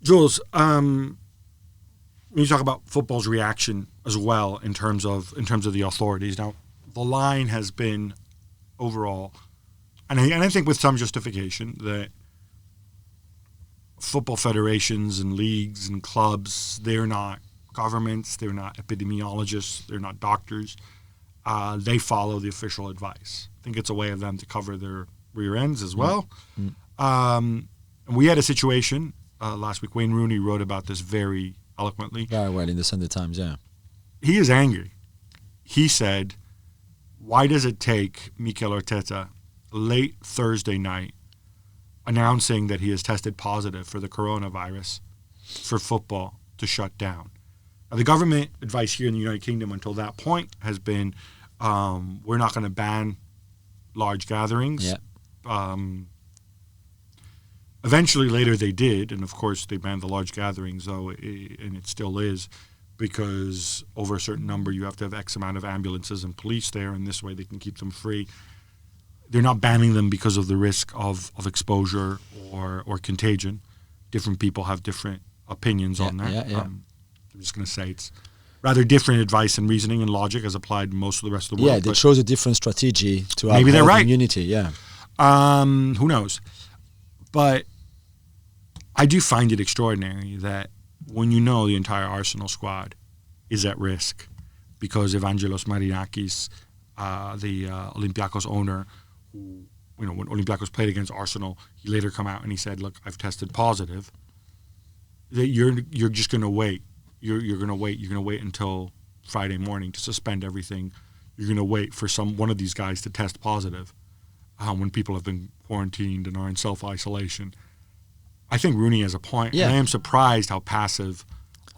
Jules, when you talk about football's reaction as well in terms of the authorities, now the line has been overall, and I think with some justification, that football federations and leagues and clubs, they're not governments, they're not epidemiologists, they're not doctors. They follow the official advice. I think it's a way of them to cover their rear ends as well. And we had a situation last week. Wayne Rooney wrote about this very eloquently. Very well in the Sunday Times, yeah. He is angry. He said, why does it take Mikel Arteta late Thursday night announcing that he has tested positive for the coronavirus for football to shut down? Now, the government advice here in the United Kingdom until that point has been, we're not going to ban large gatherings. Yeah. Eventually, later they did, and of course they banned the large gatherings, though, and it still is, because over a certain number you have to have X amount of ambulances and police there, and this way they can keep them free. They're not banning them because of the risk of exposure or contagion. Different people have different opinions on that. Yeah. I'm just going to say it's rather different advice and reasoning and logic as applied in most of the rest of the world. Yeah, they chose a different strategy to have maybe they're right. immunity, yeah. Who knows? But I do find it extraordinary that when you know the entire Arsenal squad is at risk because Evangelos Marinakis, the Olympiacos owner, who, when Olympiacos played against Arsenal, he later come out and he said, look, I've tested positive, that you're just going to wait. You're going to wait. You're going to wait until Friday morning to suspend everything. You're going to wait for one of these guys to test positive when people have been quarantined and are in self-isolation. I think Rooney has a point. Yeah. And I am surprised how passive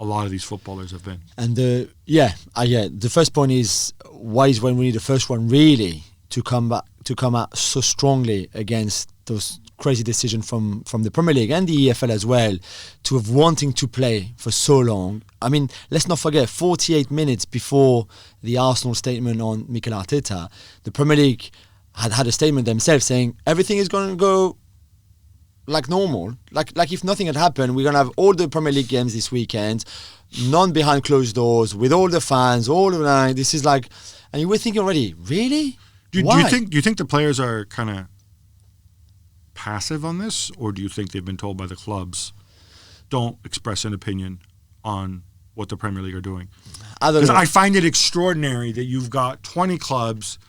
a lot of these footballers have been. And the first point is, why is Wayne Rooney the first one really to come out so strongly against those crazy decisions from the Premier League and the EFL as well, to have wanting to play for so long. I mean, let's not forget, 48 minutes before the Arsenal statement on Mikel Arteta, the Premier League had a statement themselves saying everything is going to go like normal, like if nothing had happened. We're gonna have all the Premier League games this weekend, none behind closed doors, with all the fans, all the night. This is like, and you were thinking already, really? Do you think the players are kind of passive on this, or do you think they've been told by the clubs, don't express an opinion on what the Premier League are doing? I don't know. I find it extraordinary that you've got 20 clubs,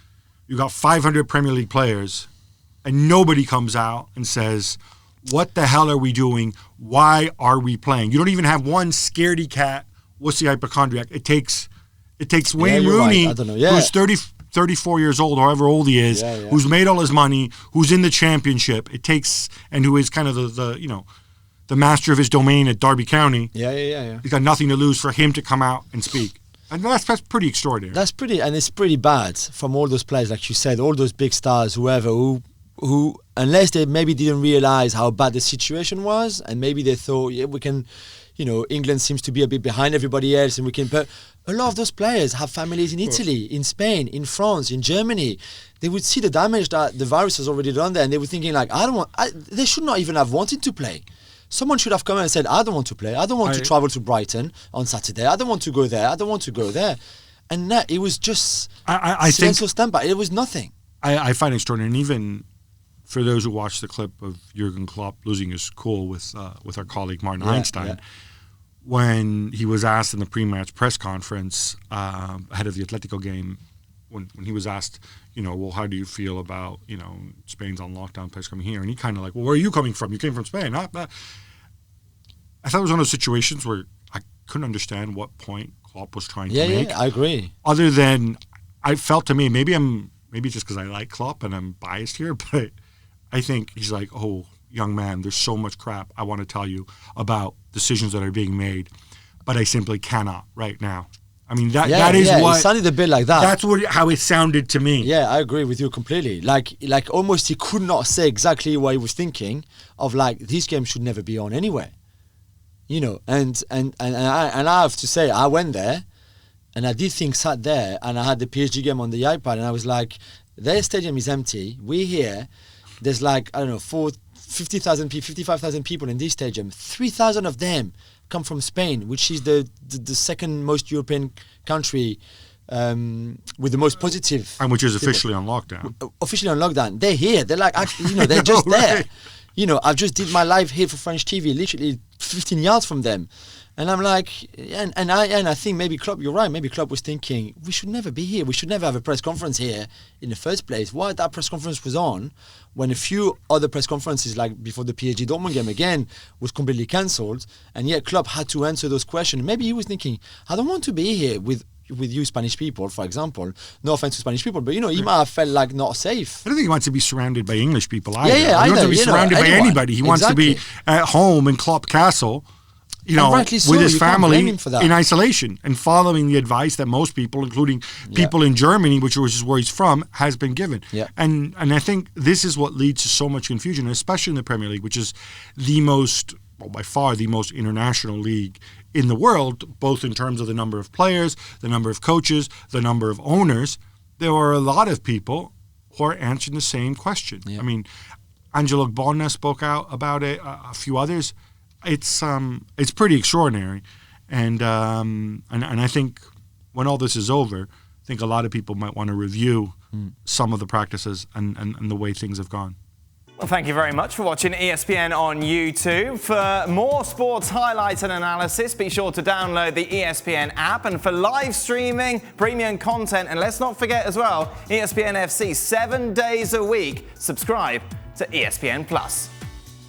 you've got 500 Premier League players, and nobody comes out and says, what the hell are we doing? Why are we playing? You don't even have one scaredy cat, wussy hypochondriac. It takes Wayne Rooney, right. who's 34 years old, however old he is, who's made all his money, who's in the championship. And who is kind of the master of his domain at Derby County. Yeah. He's got nothing to lose, for him to come out and speak. And that's pretty extraordinary. It's pretty bad from all those players, like you said, all those big stars, whoever, who unless they maybe didn't realize how bad the situation was, and maybe they thought, we can, England seems to be a bit behind everybody else, and we can. But a lot of those players have families in Italy, in Spain, in France, in Germany. They would see the damage that the virus has already done there, and they were thinking like, they should not even have wanted to play. Someone should have come and said, I don't want to play. I don't want to travel to Brighton on Saturday. I don't want to go there. I don't want to go there. And that, it was just I think stand by. It was nothing. I find it extraordinary, and even for those who watched the clip of Jurgen Klopp losing his cool with our colleague Martin Ainstein, when he was asked in the pre-match press conference ahead of the Atletico game, when he was asked, well, how do you feel about, Spain's on lockdown, players coming here? And he kind of like, well, where are you coming from? You came from Spain. I thought it was one of those situations where I couldn't understand what point Klopp was trying to make. Yeah, I agree. Other than, I felt to me, maybe just because I like Klopp and I'm biased here, but I think he's like, oh, young man, there's so much crap I want to tell you about decisions that are being made, but I simply cannot right now. I mean, that is what... it sounded a bit like that. That's how it sounded to me. Yeah, I agree with you completely. Like almost he could not say exactly what he was thinking of, like, this game should never be on anyway. And I have to say, I went there, and I did think, sat there, and I had the PSG game on the iPad, and I was like, their stadium is empty, we're here, there's like, I don't know, 50,000 people, 55,000 people in this stadium. 3,000 of them come from Spain, which is the second most European country with the most positive. And which is officially on lockdown. Officially on lockdown. They're here. They're like, they're just there. Right. I've just did my live here for French TV, literally 15 yards from them. And I'm like, and I think maybe Klopp, you're right, maybe Klopp was thinking, we should never be here. We should never have a press conference here in the first place. Why that press conference was on when a few other press conferences, like before the PSG Dortmund game again, was completely cancelled. And yet Klopp had to answer those questions. Maybe he was thinking, I don't want to be here with you Spanish people, for example. No offense to Spanish people, but he might have felt like not safe. I don't think he wants to be surrounded by English people either. He wants to be surrounded by anybody. He wants to be at home in Klopp Castle, with his family in isolation and following the advice that most people, including people in Germany, which is where he's from, has been given. Yeah. And I think this is what leads to so much confusion, especially in the Premier League, which is by far the most international league in the world, both in terms of the number of players, the number of coaches, the number of owners. There are a lot of people who are answering the same question. Yeah. I mean, Angelo Gbonna spoke out about it, a few others. It's pretty extraordinary, and I think when all this is over, I think a lot of people might want to review some of the practices and the way things have gone. Well, thank you very much for watching ESPN on YouTube. For more sports highlights and analysis, be sure to download the ESPN app. And for live streaming, premium content, and let's not forget as well, ESPN FC 7 days a week. Subscribe to ESPN+.